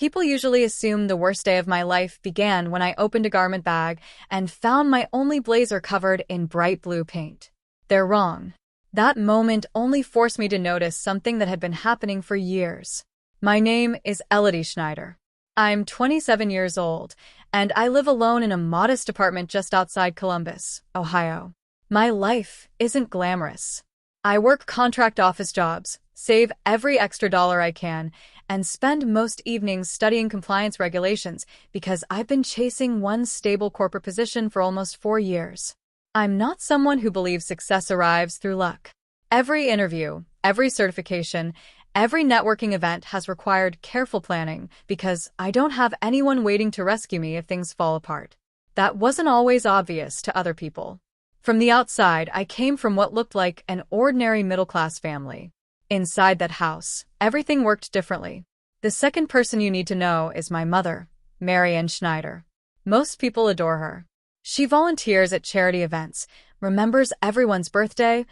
People usually assume the worst day of my life began when I opened a garment bag and found my only blazer covered in bright blue paint. They're wrong. That moment only forced me to notice something that had been happening for years. My name is Elodie Schneider. I'm 27 years old, and I live alone in a modest apartment just outside Columbus, Ohio. My life isn't glamorous. I work contract office jobs, save every extra dollar I can, and spend most evenings studying compliance regulations because I've been chasing one stable corporate position for almost 4 years. I'm not someone who believes success arrives through luck. Every interview, every certification, every networking event has required careful planning because I don't have anyone waiting to rescue me if things fall apart. That wasn't always obvious to other people. From the outside, I came from what looked like an ordinary middle-class family. Inside that house, everything worked differently. The second person you need to know is my mother, Marianne Schneider. Most people adore her. She volunteers at charity events, remembers everyone's birthday,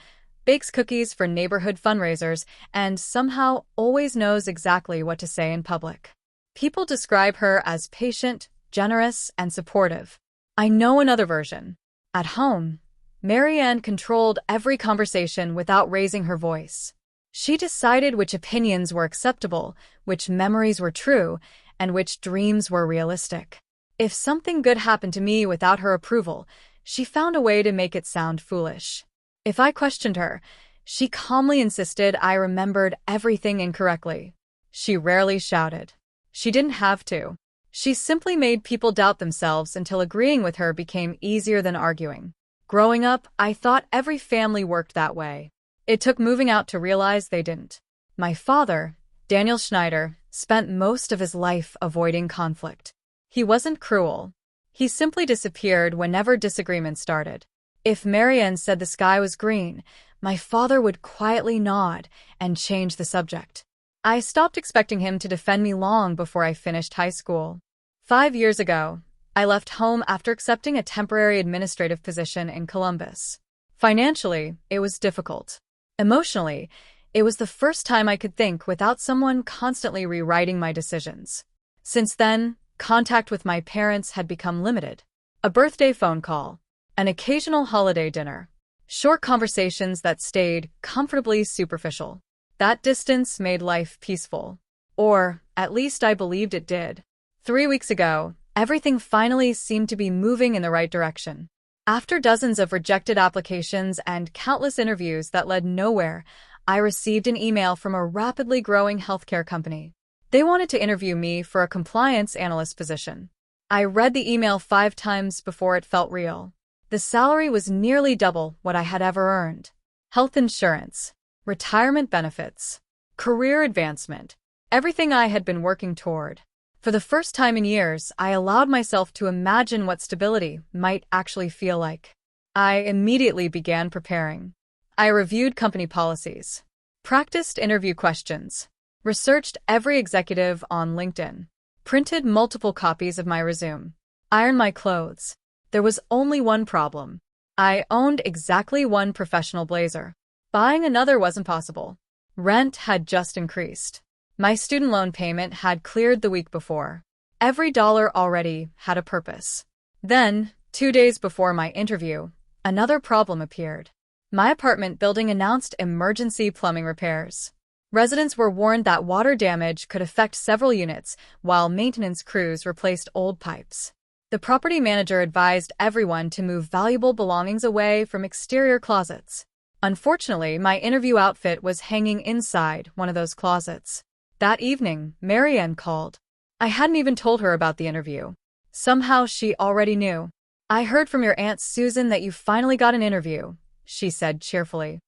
bakes cookies for neighborhood fundraisers, and somehow always knows exactly what to say in public. People describe her as patient, generous, and supportive. I know another version. At home, Marianne controlled every conversation without raising her voice. She decided which opinions were acceptable, which memories were true, and which dreams were realistic. If something good happened to me without her approval, she found a way to make it sound foolish. If I questioned her, she calmly insisted I remembered everything incorrectly. She rarely shouted. She didn't have to. She simply made people doubt themselves until agreeing with her became easier than arguing. Growing up, I thought every family worked that way. It took moving out to realize they didn't. My father, Daniel Schneider, spent most of his life avoiding conflict. He wasn't cruel. He simply disappeared whenever disagreement started. If Marianne said the sky was green, my father would quietly nod and change the subject. I stopped expecting him to defend me long before I finished high school. 5 years ago, I left home after accepting a temporary administrative position in Columbus. Financially, it was difficult. Emotionally, it was the first time I could think without someone constantly rewriting my decisions. Since then, contact with my parents had become limited. A birthday phone call, an occasional holiday dinner, short conversations that stayed comfortably superficial. That distance made life peaceful. Or, at least I believed it did. 3 weeks ago, everything finally seemed to be moving in the right direction. After dozens of rejected applications and countless interviews that led nowhere, I received an email from a rapidly growing healthcare company. They wanted to interview me for a compliance analyst position. I read the email 5 times before it felt real. The salary was nearly double what I had ever earned. Health insurance, retirement benefits, career advancement, everything I had been working toward. For the first time in years, I allowed myself to imagine what stability might actually feel like. I immediately began preparing. I reviewed company policies, practiced interview questions, researched every executive on LinkedIn, printed multiple copies of my resume, ironed my clothes. There was only one problem. I owned exactly one professional blazer. Buying another wasn't possible. Rent had just increased. My student loan payment had cleared the week before. Every dollar already had a purpose. Then, 2 days before my interview, another problem appeared. My apartment building announced emergency plumbing repairs. Residents were warned that water damage could affect several units, while maintenance crews replaced old pipes. The property manager advised everyone to move valuable belongings away from exterior closets. Unfortunately, my interview outfit was hanging inside one of those closets. That evening, Marianne called. I hadn't even told her about the interview. Somehow she already knew. "I heard from your Aunt Susan that you finally got an interview," she said cheerfully.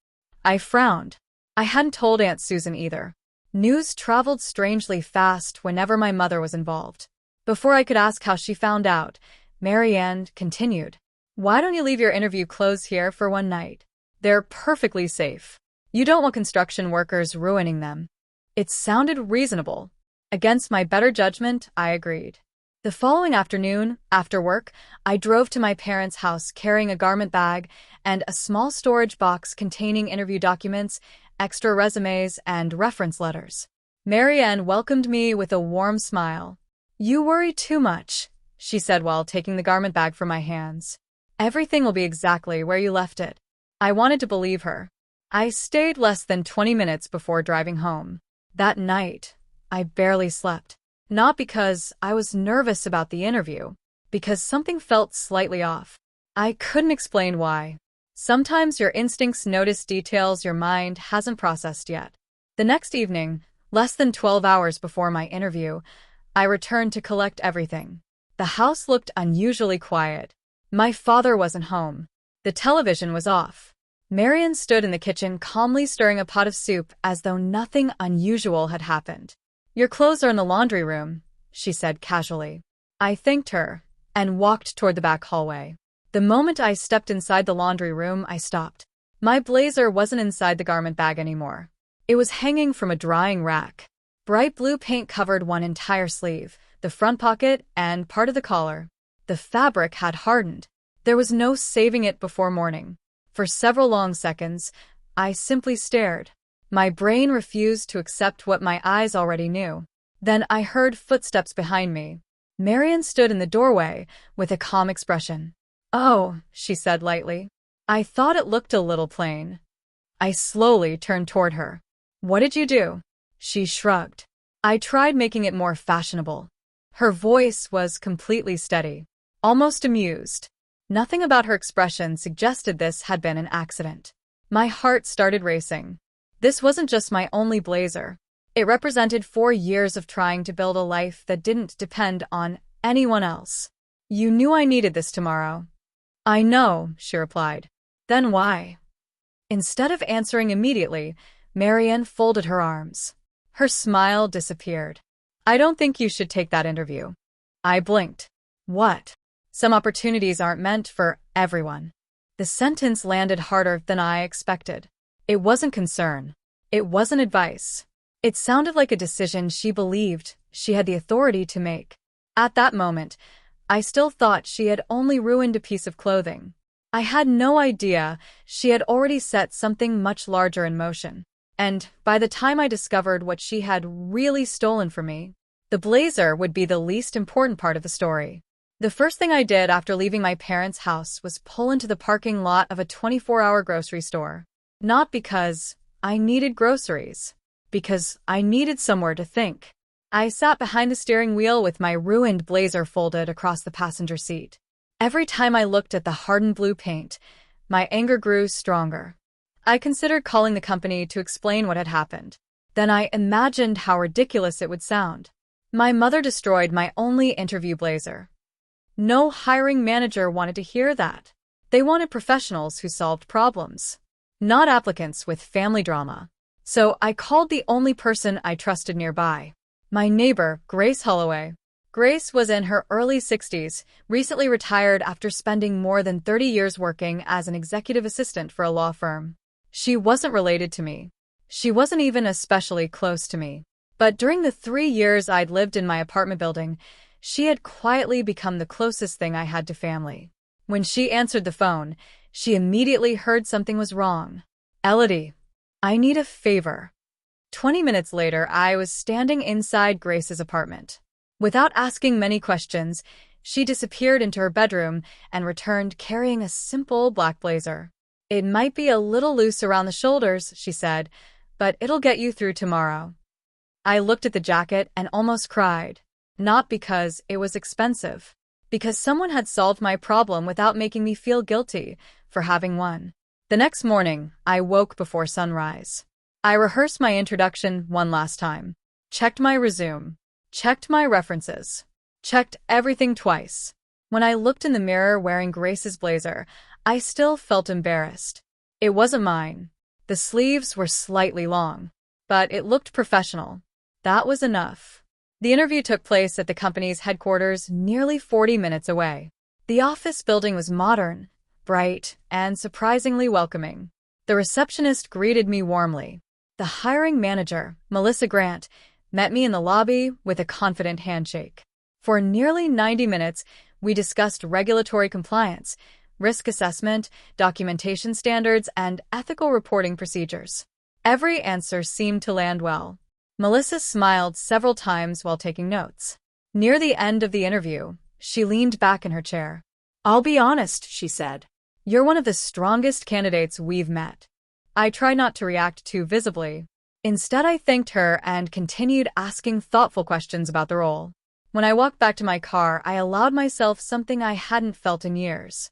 I frowned. I hadn't told Aunt Susan either. News traveled strangely fast whenever my mother was involved. Before I could ask how she found out, Marianne continued. "Why don't you leave your interview clothes here for one night? They're perfectly safe. You don't want construction workers ruining them." It sounded reasonable. Against my better judgment, I agreed. The following afternoon, after work, I drove to my parents' house carrying a garment bag and a small storage box containing interview documents, extra resumes, and reference letters. Marianne welcomed me with a warm smile. "You worry too much," she said while taking the garment bag from my hands. "Everything will be exactly where you left it." I wanted to believe her. I stayed less than 20 minutes before driving home. That night, I barely slept. Not because I was nervous about the interview, because something felt slightly off. I couldn't explain why. Sometimes your instincts notice details your mind hasn't processed yet. The next evening, less than 12 hours before my interview, I returned to collect everything. The house looked unusually quiet. My father wasn't home. The television was off. Marian stood in the kitchen calmly stirring a pot of soup as though nothing unusual had happened. "Your clothes are in the laundry room," she said casually. I thanked her and walked toward the back hallway. The moment I stepped inside the laundry room, I stopped. My blazer wasn't inside the garment bag anymore. It was hanging from a drying rack. Bright blue paint covered one entire sleeve, the front pocket, and part of the collar. The fabric had hardened. There was no saving it before morning. For several long seconds, I simply stared. My brain refused to accept what my eyes already knew. Then I heard footsteps behind me. Marian stood in the doorway with a calm expression. "Oh," she said lightly. I thought it looked a little plain. I slowly turned toward her. "What did you do?" She shrugged. "I tried making it more fashionable." Her voice was completely steady, almost amused. Nothing about her expression suggested this had been an accident. My heart started racing. This wasn't just my only blazer. It represented 4 years of trying to build a life that didn't depend on anyone else. "You knew I needed this tomorrow." "I know," she replied. "Then why?" Instead of answering immediately, Marianne folded her arms. Her smile disappeared. "I don't think you should take that interview." I blinked. "What?" "Some opportunities aren't meant for everyone." The sentence landed harder than I expected. It wasn't concern. It wasn't advice. It sounded like a decision she believed she had the authority to make. At that moment, I still thought she had only ruined a piece of clothing. I had no idea she had already set something much larger in motion. And by the time I discovered what she had really stolen from me, the blazer would be the least important part of the story. The first thing I did after leaving my parents' house was pull into the parking lot of a 24-hour grocery store. Not because I needed groceries, because I needed somewhere to think. I sat behind the steering wheel with my ruined blazer folded across the passenger seat. Every time I looked at the hardened blue paint, my anger grew stronger. I considered calling the company to explain what had happened. Then I imagined how ridiculous it would sound. My mother destroyed my only interview blazer. No hiring manager wanted to hear that. They wanted professionals who solved problems, not applicants with family drama. So I called the only person I trusted nearby. My neighbor, Grace Holloway. Grace was in her early 60s, recently retired after spending more than 30 years working as an executive assistant for a law firm. She wasn't related to me. She wasn't even especially close to me. But during the 3 years I'd lived in my apartment building, she had quietly become the closest thing I had to family. When she answered the phone, she immediately heard something was wrong. "Elodie, I need a favor." 20 minutes later, I was standing inside Grace's apartment. Without asking many questions, she disappeared into her bedroom and returned carrying a simple black blazer. "It might be a little loose around the shoulders," she said, "but it'll get you through tomorrow." I looked at the jacket and almost cried. Not because it was expensive, because someone had solved my problem without making me feel guilty for having one. The next morning, I woke before sunrise. I rehearsed my introduction one last time, checked my resume, checked my references, checked everything twice. When I looked in the mirror wearing Grace's blazer, I still felt embarrassed. It wasn't mine. The sleeves were slightly long, but it looked professional. That was enough. The interview took place at the company's headquarters nearly 40 minutes away. The office building was modern, bright, and surprisingly welcoming. The receptionist greeted me warmly. The hiring manager, Melissa Grant, met me in the lobby with a confident handshake. For nearly 90 minutes, we discussed regulatory compliance, risk assessment, documentation standards, and ethical reporting procedures. Every answer seemed to land well. Melissa smiled several times while taking notes. Near the end of the interview, she leaned back in her chair. "I'll be honest," she said. "You're one of the strongest candidates we've met." I tried not to react too visibly. Instead, I thanked her and continued asking thoughtful questions about the role. When I walked back to my car, I allowed myself something I hadn't felt in years: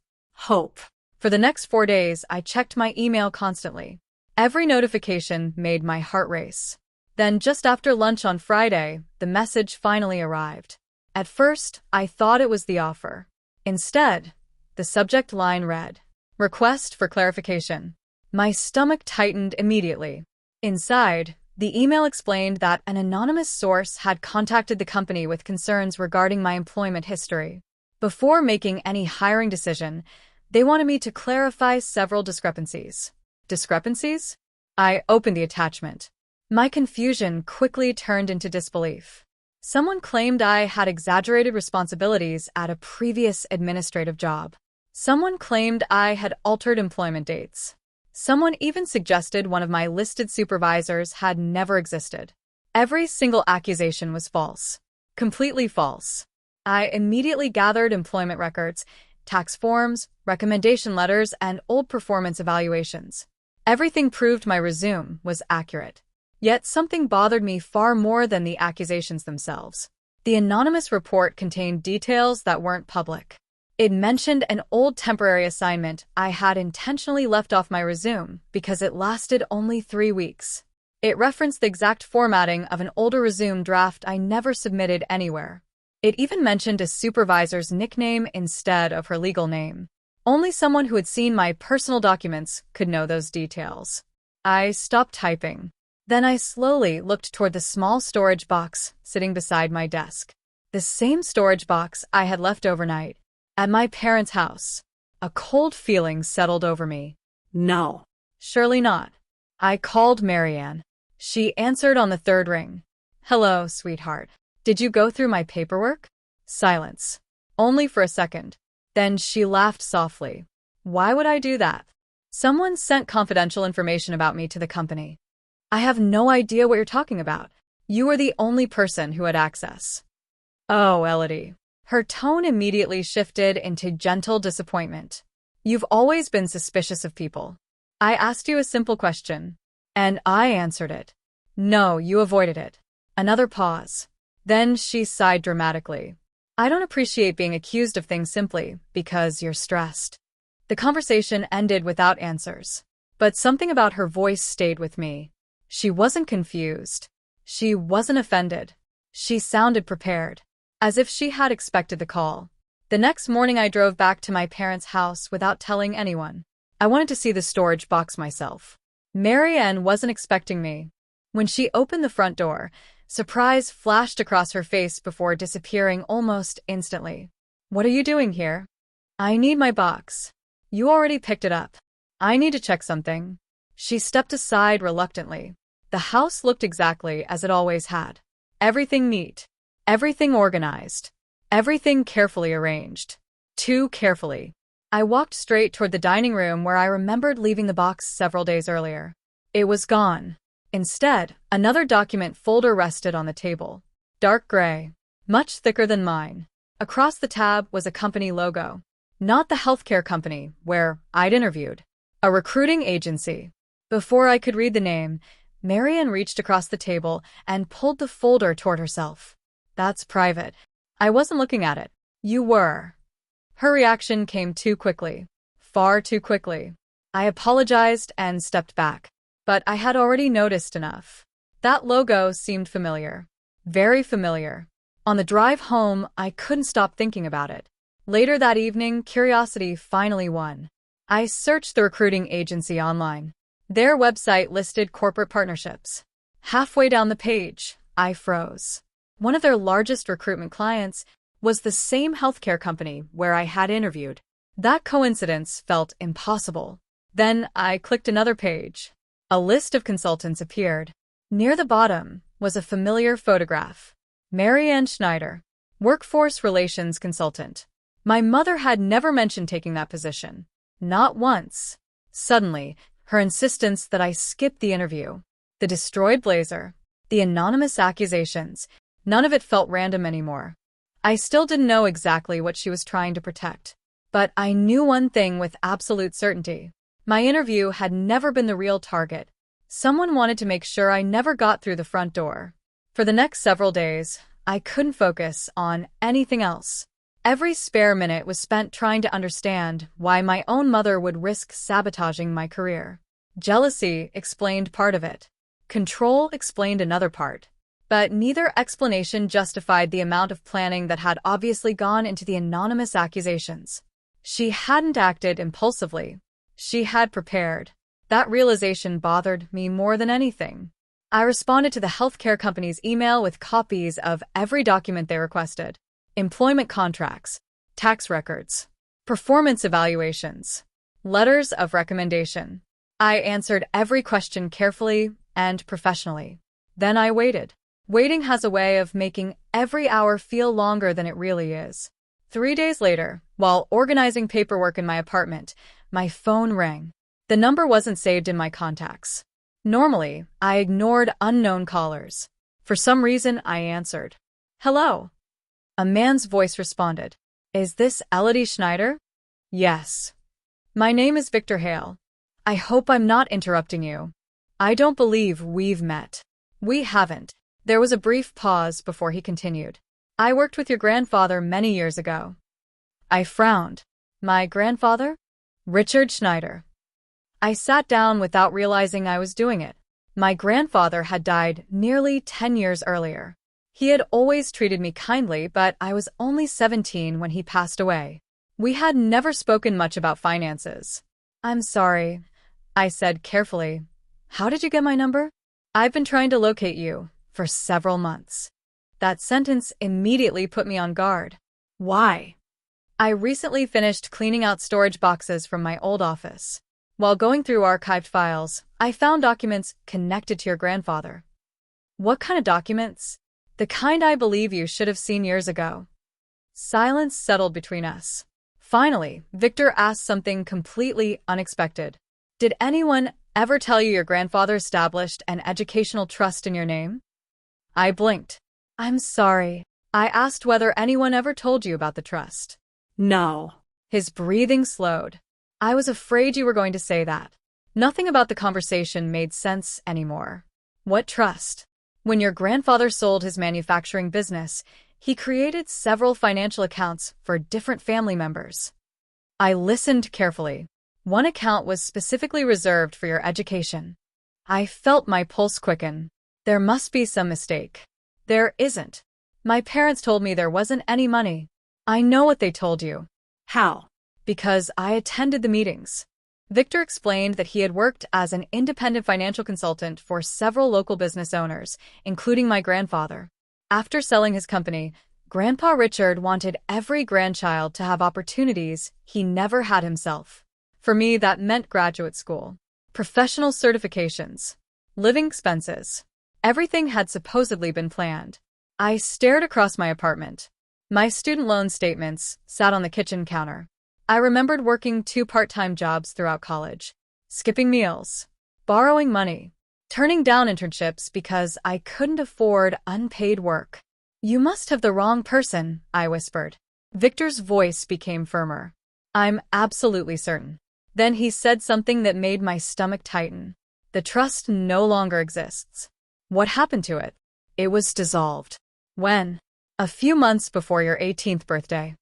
hope. For the next 4 days, I checked my email constantly. Every notification made my heart race. Then, just after lunch on Friday, the message finally arrived. At first, I thought it was the offer. Instead, the subject line read, "Request for clarification." My stomach tightened immediately. Inside, the email explained that an anonymous source had contacted the company with concerns regarding my employment history. Before making any hiring decision, they wanted me to clarify several discrepancies. Discrepancies? I opened the attachment. My confusion quickly turned into disbelief. Someone claimed I had exaggerated responsibilities at a previous administrative job. Someone claimed I had altered employment dates. Someone even suggested one of my listed supervisors had never existed. Every single accusation was false. Completely false. I immediately gathered employment records, tax forms, recommendation letters, and old performance evaluations. Everything proved my resume was accurate. Yet something bothered me far more than the accusations themselves. The anonymous report contained details that weren't public. It mentioned an old temporary assignment I had intentionally left off my resume because it lasted only 3 weeks. It referenced the exact formatting of an older resume draft I never submitted anywhere. It even mentioned a supervisor's nickname instead of her legal name. Only someone who had seen my personal documents could know those details. I stopped typing. Then I slowly looked toward the small storage box sitting beside my desk. The same storage box I had left overnight at my parents' house. A cold feeling settled over me. No. Surely not. I called Marianne. She answered on the 3rd ring. "Hello, sweetheart. Did you go through my paperwork?" Silence. Only for a second. Then she laughed softly. "Why would I do that? Someone sent confidential information about me to the company." "I have no idea what you're talking about. You were the only person who had access." "Oh, Elodie." Her tone immediately shifted into gentle disappointment. "You've always been suspicious of people. I asked you a simple question, and I answered it. No, you avoided it." Another pause. Then she sighed dramatically. "I don't appreciate being accused of things simply because you're stressed." The conversation ended without answers, but something about her voice stayed with me. She wasn't confused. She wasn't offended. She sounded prepared, as if she had expected the call. The next morning I drove back to my parents' house without telling anyone. I wanted to see the storage box myself. Marianne wasn't expecting me. When she opened the front door, surprise flashed across her face before disappearing almost instantly. "What are you doing here?" "I need my box." "You already picked it up." "I need to check something." She stepped aside reluctantly. The house looked exactly as it always had. Everything neat. Everything organized. Everything carefully arranged. Too carefully. I walked straight toward the dining room where I remembered leaving the box several days earlier. It was gone. Instead, another document folder rested on the table. Dark gray. Much thicker than mine. Across the tab was a company logo. Not the healthcare company where I'd interviewed. A recruiting agency. Before I could read the name, Marianne reached across the table and pulled the folder toward herself. "That's private." I wasn't looking at it. "You were." Her reaction came too quickly. Far too quickly. I apologized and stepped back. But I had already noticed enough. That logo seemed familiar. Very familiar. On the drive home, I couldn't stop thinking about it. Later that evening, curiosity finally won. I searched the recruiting agency online. Their website listed corporate partnerships. Halfway down the page, I froze. One of their largest recruitment clients was the same healthcare company where I had interviewed. That coincidence felt impossible. Then I clicked another page. A list of consultants appeared. Near the bottom was a familiar photograph. Marianne Schneider, Workforce Relations Consultant. My mother had never mentioned taking that position. Not once. Suddenly, her insistence that I skip the interview. The destroyed blazer. The anonymous accusations. None of it felt random anymore. I still didn't know exactly what she was trying to protect. But I knew one thing with absolute certainty. My interview had never been the real target. Someone wanted to make sure I never got through the front door. For the next several days, I couldn't focus on anything else. Every spare minute was spent trying to understand why my own mother would risk sabotaging my career. Jealousy explained part of it. Control explained another part. But neither explanation justified the amount of planning that had obviously gone into the anonymous accusations. She hadn't acted impulsively. She had prepared. That realization bothered me more than anything. I responded to the healthcare company's email with copies of every document they requested. Employment contracts, tax records, performance evaluations, letters of recommendation. I answered every question carefully and professionally. Then I waited. Waiting has a way of making every hour feel longer than it really is. 3 days later, while organizing paperwork in my apartment, my phone rang. The number wasn't saved in my contacts. Normally, I ignored unknown callers. For some reason, I answered. Hello. A man's voice responded. Is this Elodie Schneider? Yes. My name is Victor Hale. I hope I'm not interrupting you. I don't believe we've met. We haven't. There was a brief pause before he continued. I worked with your grandfather many years ago. I frowned. My grandfather? Richard Schneider. I sat down without realizing I was doing it. My grandfather had died nearly 10 years earlier. He had always treated me kindly, but I was only 17 when he passed away. We had never spoken much about finances. I'm sorry, I said carefully. How did you get my number? I've been trying to locate you for several months. That sentence immediately put me on guard. Why? I recently finished cleaning out storage boxes from my old office. While going through archived files, I found documents connected to your grandfather. What kind of documents? The kind I believe you should have seen years ago. Silence settled between us. Finally, Victor asked something completely unexpected. Did anyone ever tell you your grandfather established an educational trust in your name? I blinked. I'm sorry. I asked whether anyone ever told you about the trust. No. His breathing slowed. I was afraid you were going to say that. Nothing about the conversation made sense anymore. What trust? When your grandfather sold his manufacturing business, he created several financial accounts for different family members. I listened carefully. One account was specifically reserved for your education. I felt my pulse quicken. There must be some mistake. There isn't. My parents told me there wasn't any money. I know what they told you. How? Because I attended the meetings. Victor explained that he had worked as an independent financial consultant for several local business owners, including my grandfather. After selling his company, Grandpa Richard wanted every grandchild to have opportunities he never had himself. For me, that meant graduate school, professional certifications, living expenses. Everything had supposedly been planned. I stared across my apartment. My student loan statements sat on the kitchen counter. I remembered working 2 part-time jobs throughout college, skipping meals, borrowing money, turning down internships because I couldn't afford unpaid work. You must have the wrong person, I whispered. Victor's voice became firmer. I'm absolutely certain. Then he said something that made my stomach tighten. The trust no longer exists. What happened to it? It was dissolved. When? A few months before your 18th birthday.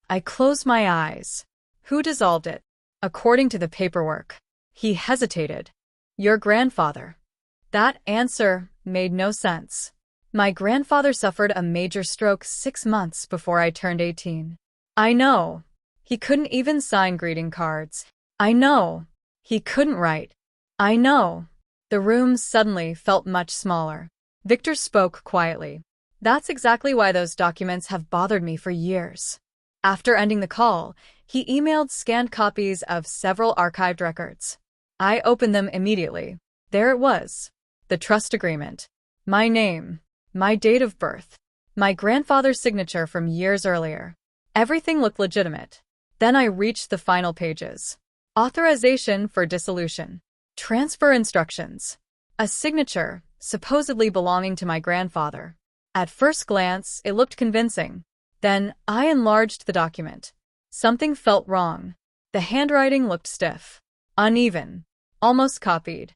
I closed my eyes. Who dissolved it? According to the paperwork. He hesitated. Your grandfather. That answer made no sense. My grandfather suffered a major stroke 6 months before I turned 18. I know. He couldn't even sign greeting cards. I know. He couldn't write. I know. The room suddenly felt much smaller. Victor spoke quietly. That's exactly why those documents have bothered me for years. After ending the call, he emailed scanned copies of several archived records. I opened them immediately. There it was. The trust agreement. My name. My date of birth. My grandfather's signature from years earlier. Everything looked legitimate. Then I reached the final pages. Authorization for dissolution. Transfer instructions. A signature, supposedly belonging to my grandfather. At first glance, it looked convincing. Then, I enlarged the document. Something felt wrong. The handwriting looked stiff, uneven, almost copied.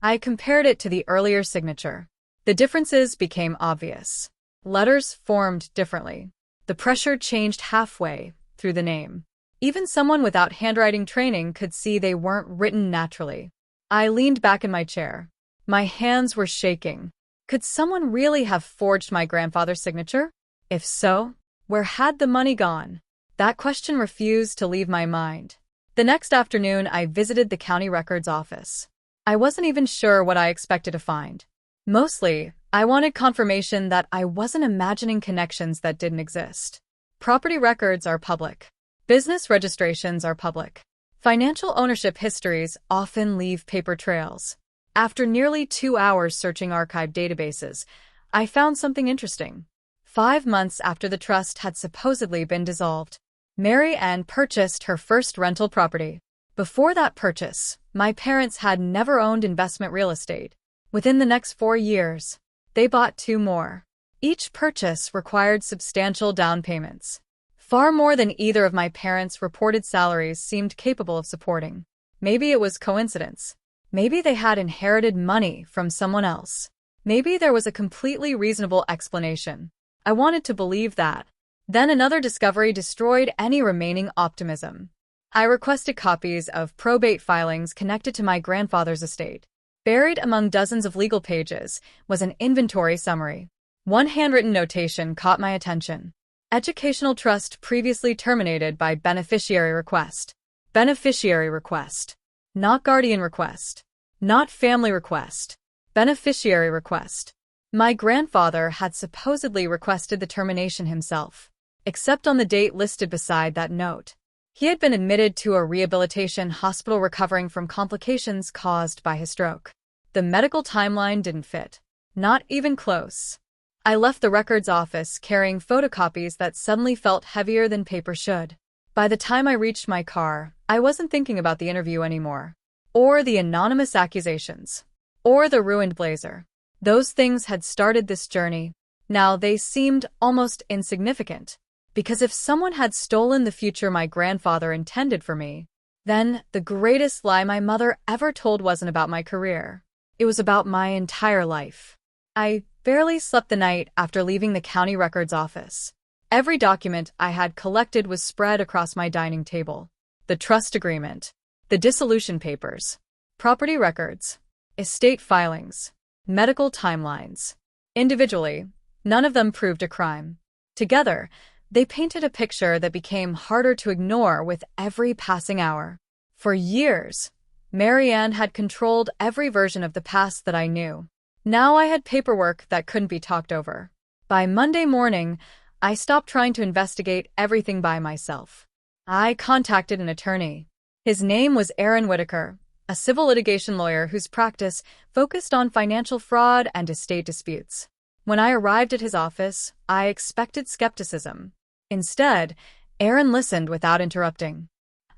I compared it to the earlier signature. The differences became obvious. Letters formed differently. The pressure changed halfway through the name. Even someone without handwriting training could see they weren't written naturally. I leaned back in my chair. My hands were shaking. Could someone really have forged my grandfather's signature? If so, where had the money gone? That question refused to leave my mind. The next afternoon, I visited the county records office. I wasn't even sure what I expected to find. Mostly, I wanted confirmation that I wasn't imagining connections that didn't exist. Property records are public. Business registrations are public. Financial ownership histories often leave paper trails. After nearly 2 hours searching archive databases, I found something interesting. 5 months after the trust had supposedly been dissolved, Mary Ann purchased her first rental property. Before that purchase, my parents had never owned investment real estate. Within the next 4 years, they bought 2 more. Each purchase required substantial down payments. Far more than either of my parents' reported salaries seemed capable of supporting. Maybe it was coincidence. Maybe they had inherited money from someone else. Maybe there was a completely reasonable explanation. I wanted to believe that. Then another discovery destroyed any remaining optimism. I requested copies of probate filings connected to my grandfather's estate. Buried among dozens of legal pages was an inventory summary. One handwritten notation caught my attention. Educational trust previously terminated by beneficiary request. Beneficiary request. Not guardian request. Not family request. Beneficiary request. My grandfather had supposedly requested the termination himself, except on the date listed beside that note. He had been admitted to a rehabilitation hospital recovering from complications caused by his stroke. The medical timeline didn't fit. Not even close. I left the records office carrying photocopies that suddenly felt heavier than paper should. By the time I reached my car, I wasn't thinking about the interview anymore. Or the anonymous accusations. Or the ruined blazer. Those things had started this journey. Now they seemed almost insignificant. Because if someone had stolen the future my grandfather intended for me, then the greatest lie my mother ever told wasn't about my career. It was about my entire life. I barely slept the night after leaving the county records office. Every document I had collected was spread across my dining table. The trust agreement, the dissolution papers, property records, estate filings, medical timelines. Individually, none of them proved a crime. Together, they painted a picture that became harder to ignore with every passing hour. For years, Mary Ann had controlled every version of the past that I knew. Now I had paperwork that couldn't be talked over. By Monday morning, I stopped trying to investigate everything by myself. I contacted an attorney. His name was Aaron Whitaker, a civil litigation lawyer whose practice focused on financial fraud and estate disputes. When I arrived at his office, I expected skepticism. Instead, Aaron listened without interrupting.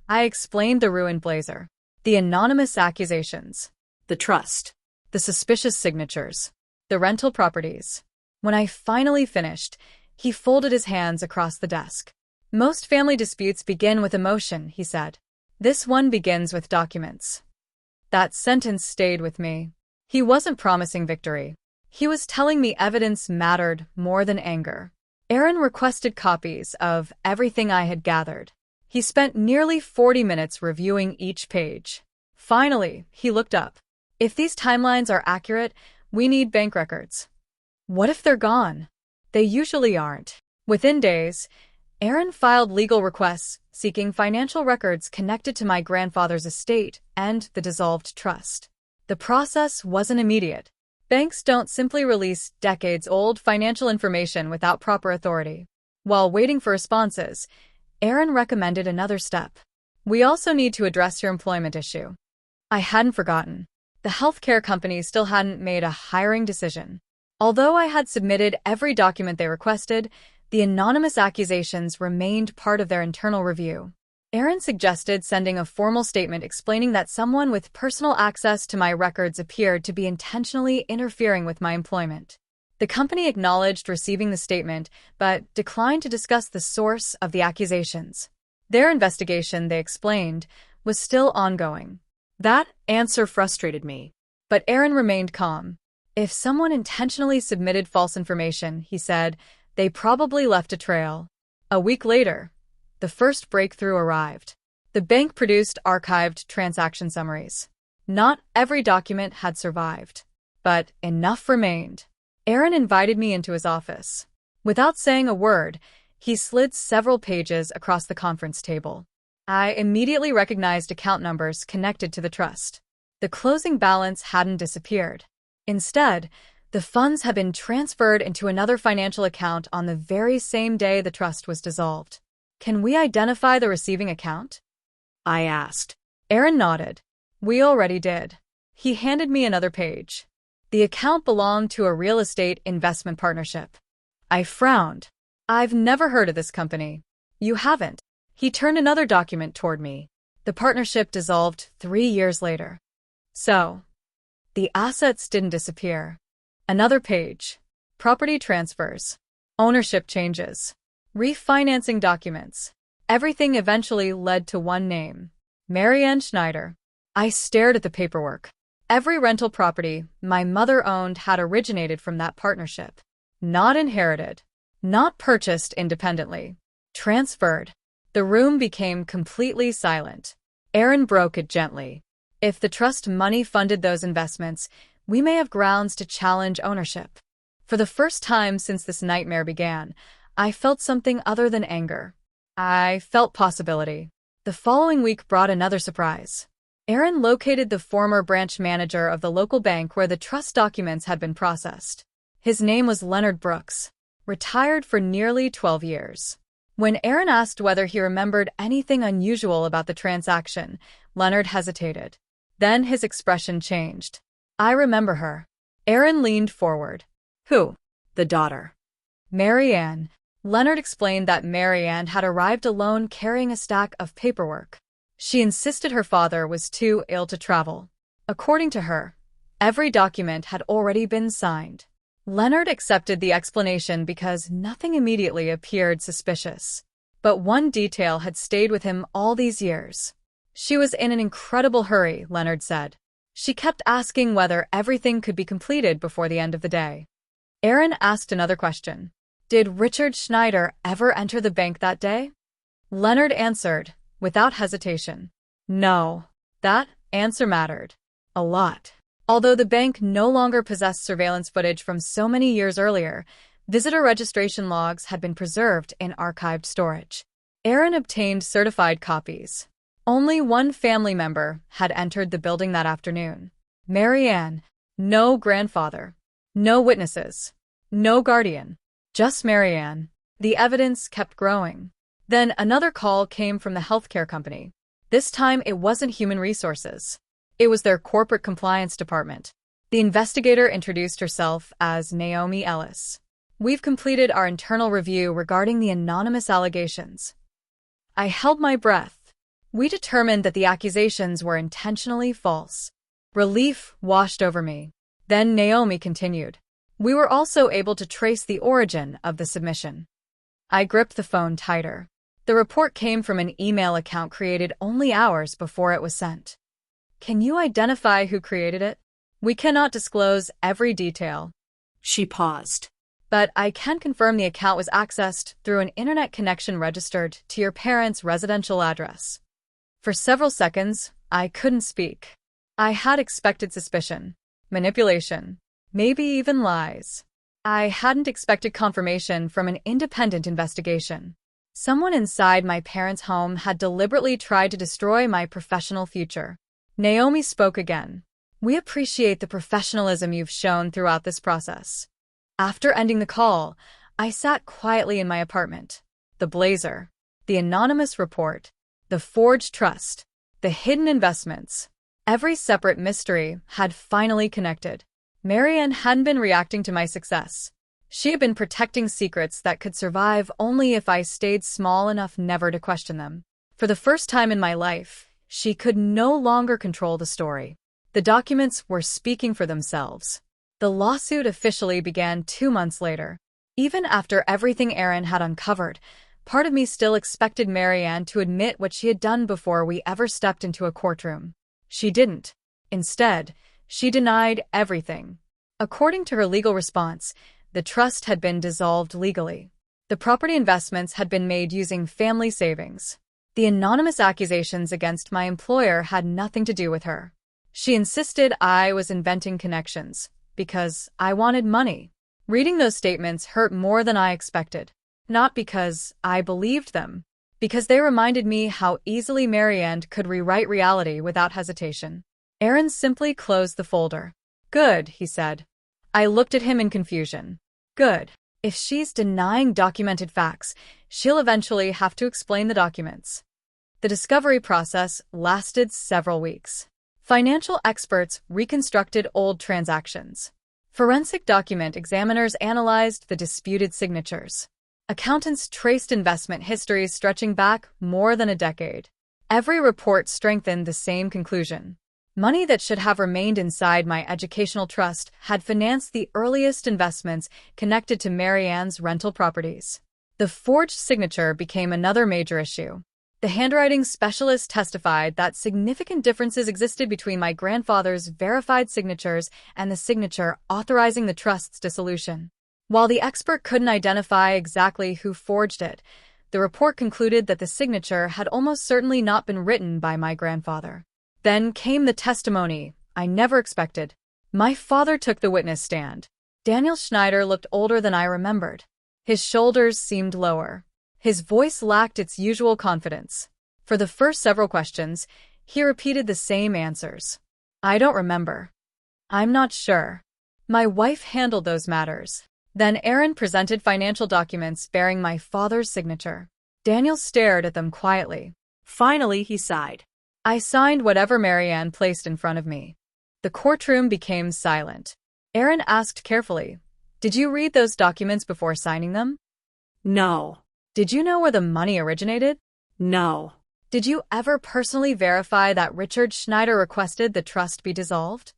I explained the ruined blazer, the anonymous accusations, the trust, the suspicious signatures, the rental properties. When I finally finished, he folded his hands across the desk. Most family disputes begin with emotion, he said. This one begins with documents. That sentence stayed with me. He wasn't promising victory. He was telling me evidence mattered more than anger. Aaron requested copies of everything I had gathered. He spent nearly 40 minutes reviewing each page. Finally, he looked up. If these timelines are accurate, we need bank records. What if they're gone? They usually aren't. Within days, Aaron filed legal requests seeking financial records connected to my grandfather's estate and the dissolved trust. The process wasn't immediate. Banks don't simply release decades-old financial information without proper authority. While waiting for responses, Aaron recommended another step. We also need to address your employment issue. I hadn't forgotten. The healthcare company still hadn't made a hiring decision. Although I had submitted every document they requested, the anonymous accusations remained part of their internal review. Aaron suggested sending a formal statement explaining that someone with personal access to my records appeared to be intentionally interfering with my employment. The company acknowledged receiving the statement, but declined to discuss the source of the accusations. Their investigation, they explained, was still ongoing. That answer frustrated me. But Aaron remained calm. If someone intentionally submitted false information, he said, they probably left a trail. A week later, the first breakthrough arrived. The bank produced archived transaction summaries. Not every document had survived, but enough remained. Aaron invited me into his office. Without saying a word, he slid several pages across the conference table. I immediately recognized account numbers connected to the trust. The closing balance hadn't disappeared. Instead, the funds had been transferred into another financial account on the very same day the trust was dissolved. Can we identify the receiving account? I asked. Aaron nodded. We already did. He handed me another page. The account belonged to a real estate investment partnership. I frowned. I've never heard of this company. You haven't. He turned another document toward me. The partnership dissolved 3 years later. So, the assets didn't disappear. Another page. Property transfers. Ownership changes. Refinancing documents. Everything eventually led to one name. Marianne Schneider. I stared at the paperwork. Every rental property my mother owned had originated from that partnership. Not inherited. Not purchased independently. Transferred. The room became completely silent. Aaron broke it gently. If the trust money funded those investments, we may have grounds to challenge ownership. For the first time since this nightmare began, I felt something other than anger. I felt possibility. The following week brought another surprise. Aaron located the former branch manager of the local bank where the trust documents had been processed. His name was Leonard Brooks, retired for nearly 12 years. When Aaron asked whether he remembered anything unusual about the transaction, Leonard hesitated. Then his expression changed. I remember her. Aaron leaned forward. Who? The daughter. Marianne. Leonard explained that Marianne had arrived alone carrying a stack of paperwork. She insisted her father was too ill to travel. According to her, every document had already been signed. Leonard accepted the explanation because nothing immediately appeared suspicious. But one detail had stayed with him all these years. She was in an incredible hurry, Leonard said. She kept asking whether everything could be completed before the end of the day. Aaron asked another question. Did Richard Schneider ever enter the bank that day? Leonard answered, without hesitation. No. That answer mattered. A lot. Although the bank no longer possessed surveillance footage from so many years earlier, visitor registration logs had been preserved in archived storage. Aaron obtained certified copies. Only one family member had entered the building that afternoon. Marianne. No grandfather. No witnesses. No guardian. Just Marianne. The evidence kept growing. Then another call came from the healthcare company. This time it wasn't human resources. It was their corporate compliance department. The investigator introduced herself as Naomi Ellis. We've completed our internal review regarding the anonymous allegations. I held my breath. We determined that the accusations were intentionally false. Relief washed over me. Then Naomi continued. We were also able to trace the origin of the submission. I gripped the phone tighter. The report came from an email account created only hours before it was sent. Can you identify who created it? We cannot disclose every detail. She paused. But I can confirm the account was accessed through an internet connection registered to your parents' residential address. For several seconds, I couldn't speak. I had expected suspicion, manipulation, maybe even lies. I hadn't expected confirmation from an independent investigation. Someone inside my parents' home had deliberately tried to destroy my professional future. Naomi spoke again. We appreciate the professionalism you've shown throughout this process. After ending the call, I sat quietly in my apartment. The blazer, the anonymous report, the forged trust, the hidden investments. Every separate mystery had finally connected. Marianne hadn't been reacting to my success. She had been protecting secrets that could survive only if I stayed small enough never to question them. For the first time in my life, she could no longer control the story. The documents were speaking for themselves. The lawsuit officially began 2 months later. Even after everything Erin had uncovered, part of me still expected Marianne to admit what she had done before we ever stepped into a courtroom. She didn't. Instead, she denied everything. According to her legal response, the trust had been dissolved legally. The property investments had been made using family savings. The anonymous accusations against my employer had nothing to do with her. She insisted I was inventing connections because I wanted money. Reading those statements hurt more than I expected. Not because I believed them, because they reminded me how easily Marianne could rewrite reality without hesitation. Erin simply closed the folder. Good, he said. I looked at him in confusion. Good. If she's denying documented facts, she'll eventually have to explain the documents. The discovery process lasted several weeks. Financial experts reconstructed old transactions. Forensic document examiners analyzed the disputed signatures. Accountants traced investment histories stretching back more than a decade. Every report strengthened the same conclusion. Money that should have remained inside my educational trust had financed the earliest investments connected to Marianne's rental properties. The forged signature became another major issue. The handwriting specialist testified that significant differences existed between my grandfather's verified signatures and the signature authorizing the trust's dissolution. While the expert couldn't identify exactly who forged it, the report concluded that the signature had almost certainly not been written by my grandfather. Then came the testimony I never expected. My father took the witness stand. Daniel Schneider looked older than I remembered. His shoulders seemed lower. His voice lacked its usual confidence. For the first several questions, he repeated the same answers. I don't remember. I'm not sure. My wife handled those matters. Then Erin presented financial documents bearing my father's signature. Daniel stared at them quietly. Finally, he sighed. I signed whatever Marianne placed in front of me. The courtroom became silent. Erin asked carefully, "Did you read those documents before signing them?" No. Did you know where the money originated? No. Did you ever personally verify that Richard Schneider requested the trust be dissolved?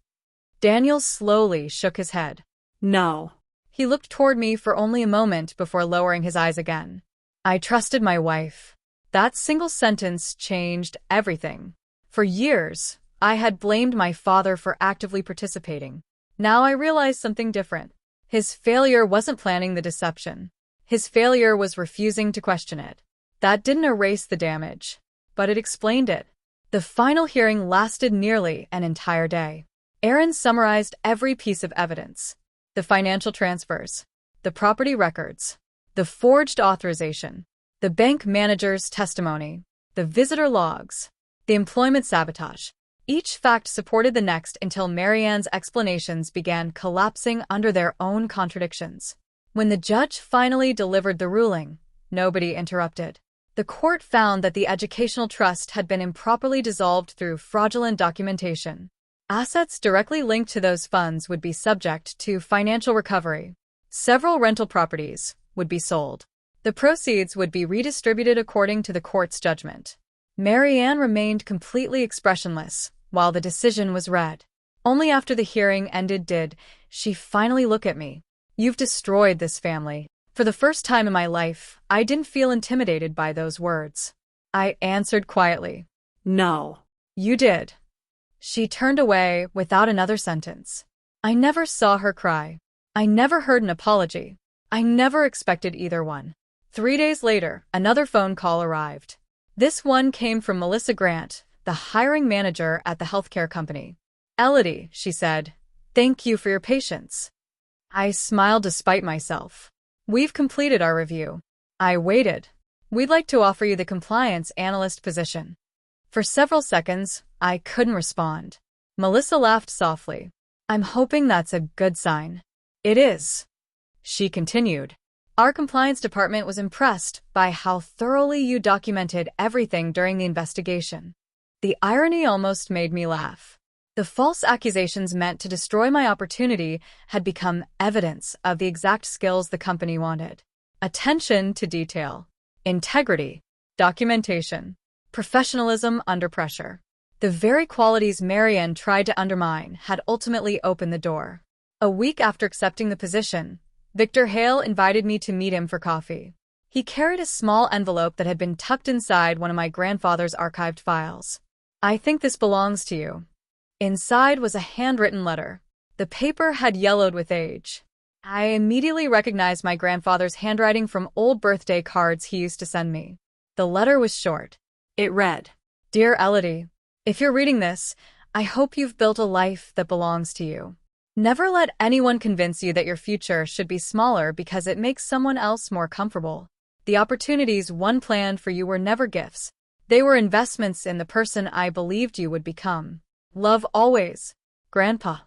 Daniel slowly shook his head. No. He looked toward me for only a moment before lowering his eyes again. I trusted my wife. That single sentence changed everything. For years, I had blamed my father for actively participating. Now I realized something different. His failure wasn't planning the deception. His failure was refusing to question it. That didn't erase the damage, but it explained it. The final hearing lasted nearly an entire day. Erin summarized every piece of evidence. The financial transfers, the property records, the forged authorization, the bank manager's testimony, the visitor logs, the employment sabotage. Each fact supported the next until Marianne's explanations began collapsing under their own contradictions. When the judge finally delivered the ruling, nobody interrupted. The court found that the educational trust had been improperly dissolved through fraudulent documentation. Assets directly linked to those funds would be subject to financial recovery. Several rental properties would be sold. The proceeds would be redistributed according to the court's judgment. Marianne remained completely expressionless while the decision was read. Only after the hearing ended did she finally look at me. You've destroyed this family. For the first time in my life, I didn't feel intimidated by those words. I answered quietly. No. You did. She turned away without another sentence. I never saw her cry. I never heard an apology. I never expected either one. 3 days later, another phone call arrived. This one came from Melissa Grant, the hiring manager at the healthcare company. Elodie, she said, thank you for your patience. I smiled despite myself. We've completed our review. I waited. We'd like to offer you the compliance analyst position. For several seconds, I couldn't respond. Melissa laughed softly. I'm hoping that's a good sign. It is. She continued. Our compliance department was impressed by how thoroughly you documented everything during the investigation. The irony almost made me laugh. The false accusations meant to destroy my opportunity had become evidence of the exact skills the company wanted. Attention to detail, integrity, documentation. Professionalism under pressure. The very qualities Marianne tried to undermine had ultimately opened the door. A week after accepting the position, Victor Hale invited me to meet him for coffee. He carried a small envelope that had been tucked inside one of my grandfather's archived files. "I think this belongs to you." Inside was a handwritten letter. The paper had yellowed with age. I immediately recognized my grandfather's handwriting from old birthday cards he used to send me. The letter was short. It read, "Dear Elodie, if you're reading this, I hope you've built a life that belongs to you. Never let anyone convince you that your future should be smaller because it makes someone else more comfortable. The opportunities one planned for you were never gifts. They were investments in the person I believed you would become. Love always, Grandpa."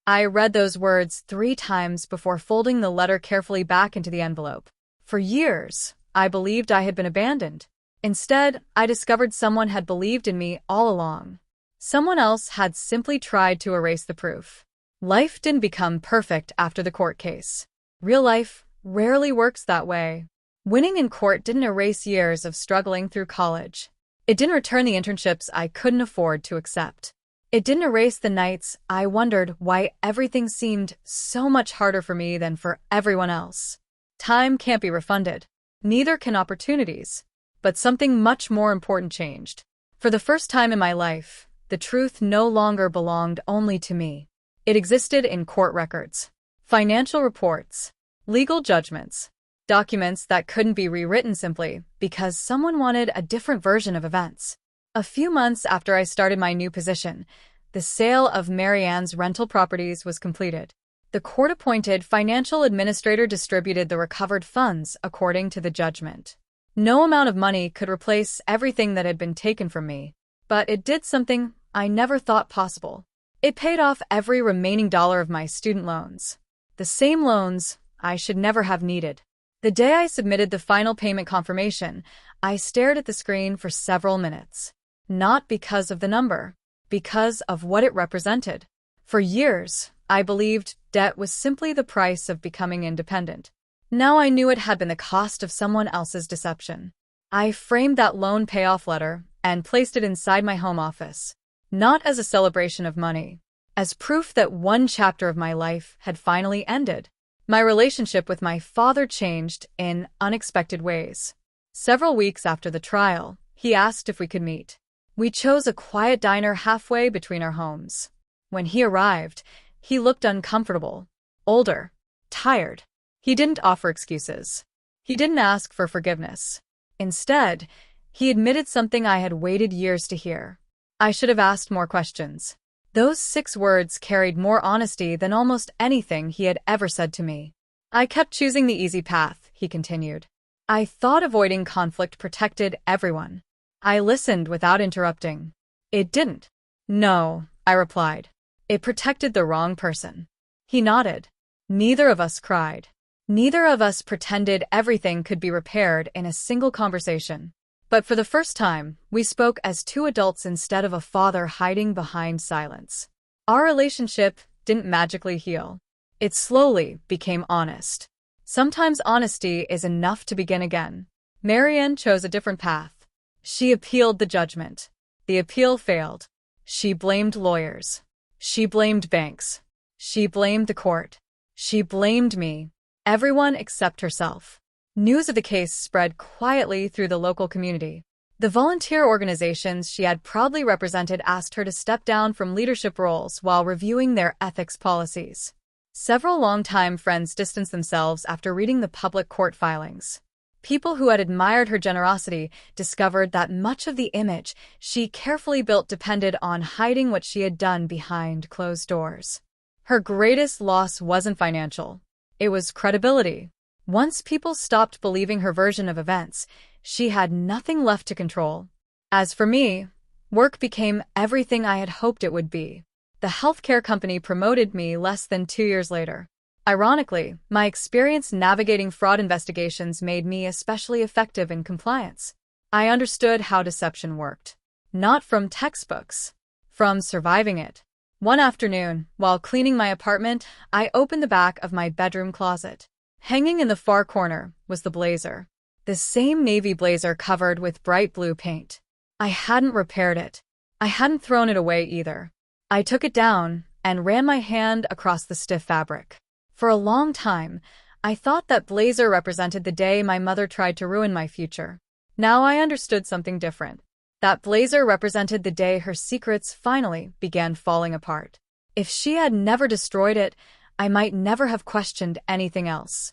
I read those words 3 times before folding the letter carefully back into the envelope. For years, I believed I had been abandoned. Instead, I discovered someone had believed in me all along. Someone else had simply tried to erase the proof. Life didn't become perfect after the court case. Real life rarely works that way. Winning in court didn't erase years of struggling through college. It didn't return the internships I couldn't afford to accept. It didn't erase the nights I wondered why everything seemed so much harder for me than for everyone else. Time can't be refunded. Neither can opportunities. But something much more important changed. For the first time in my life, the truth no longer belonged only to me. It existed in court records, financial reports, legal judgments, documents that couldn't be rewritten simply because someone wanted a different version of events. A few months after I started my new position, the sale of Marianne's rental properties was completed. The court-appointed financial administrator distributed the recovered funds according to the judgment. No amount of money could replace everything that had been taken from me, but it did something I never thought possible. It paid off every remaining dollar of my student loans. The same loans I should never have needed. The day I submitted the final payment confirmation, I stared at the screen for several minutes. Not because of the number, because of what it represented. For years, I believed debt was simply the price of becoming independent. Now I knew it had been the cost of someone else's deception. I framed that loan payoff letter and placed it inside my home office, not as a celebration of money, as proof that one chapter of my life had finally ended. My relationship with my father changed in unexpected ways. Several weeks after the trial, he asked if we could meet. We chose a quiet diner halfway between our homes. When he arrived, he looked uncomfortable, older, tired. He didn't offer excuses. He didn't ask for forgiveness. Instead, he admitted something I had waited years to hear. I should have asked more questions. Those 6 words carried more honesty than almost anything he had ever said to me. "I kept choosing the easy path," he continued. "I thought avoiding conflict protected everyone. I listened without interrupting. It didn't." "No," I replied. "It protected the wrong person." He nodded. Neither of us cried. Neither of us pretended everything could be repaired in a single conversation. But for the first time, we spoke as 2 adults instead of a father hiding behind silence. Our relationship didn't magically heal. It slowly became honest. Sometimes honesty is enough to begin again. Marianne chose a different path. She appealed the judgment. The appeal failed. She blamed lawyers. She blamed banks. She blamed the court. She blamed me. Everyone except herself. News of the case spread quietly through the local community. The volunteer organizations she had proudly represented asked her to step down from leadership roles while reviewing their ethics policies. Several longtime friends distanced themselves after reading the public court filings. People who had admired her generosity discovered that much of the image she carefully built depended on hiding what she had done behind closed doors. Her greatest loss wasn't financial. It was credibility. Once people stopped believing her version of events, she had nothing left to control. As for me, work became everything I had hoped it would be. The healthcare company promoted me less than 2 years later. Ironically, my experience navigating fraud investigations made me especially effective in compliance. I understood how deception worked. Not from textbooks, from surviving it. One afternoon, while cleaning my apartment, I opened the back of my bedroom closet. Hanging in the far corner was the blazer. The same navy blazer covered with bright blue paint. I hadn't repaired it. I hadn't thrown it away either. I took it down and ran my hand across the stiff fabric. For a long time, I thought that blazer represented the day my mother tried to ruin my future. Now I understood something different. That blazer represented the day her secrets finally began falling apart. If she had never destroyed it, I might never have questioned anything else.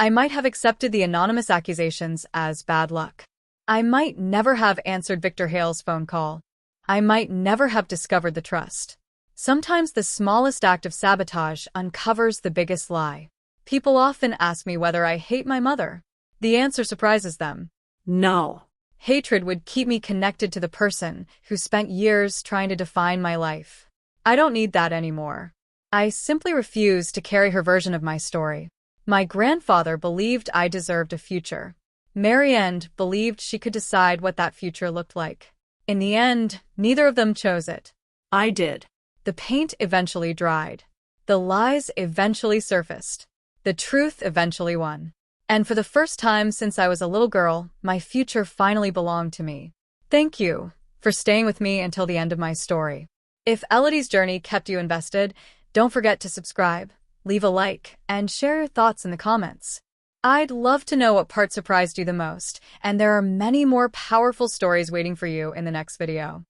I might have accepted the anonymous accusations as bad luck. I might never have answered Victor Hale's phone call. I might never have discovered the trust. Sometimes the smallest act of sabotage uncovers the biggest lie. People often ask me whether I hate my mother. The answer surprises them. No. Hatred would keep me connected to the person who spent years trying to define my life. I don't need that anymore. I simply refuse to carry her version of my story. My grandfather believed I deserved a future. Marianne believed she could decide what that future looked like. In the end, neither of them chose it. I did. The paint eventually dried. The lies eventually surfaced. The truth eventually won. And for the first time since I was a little girl, my future finally belonged to me. Thank you for staying with me until the end of my story. If Elodie's journey kept you invested, don't forget to subscribe, leave a like, and share your thoughts in the comments. I'd love to know what part surprised you the most, and there are many more powerful stories waiting for you in the next video.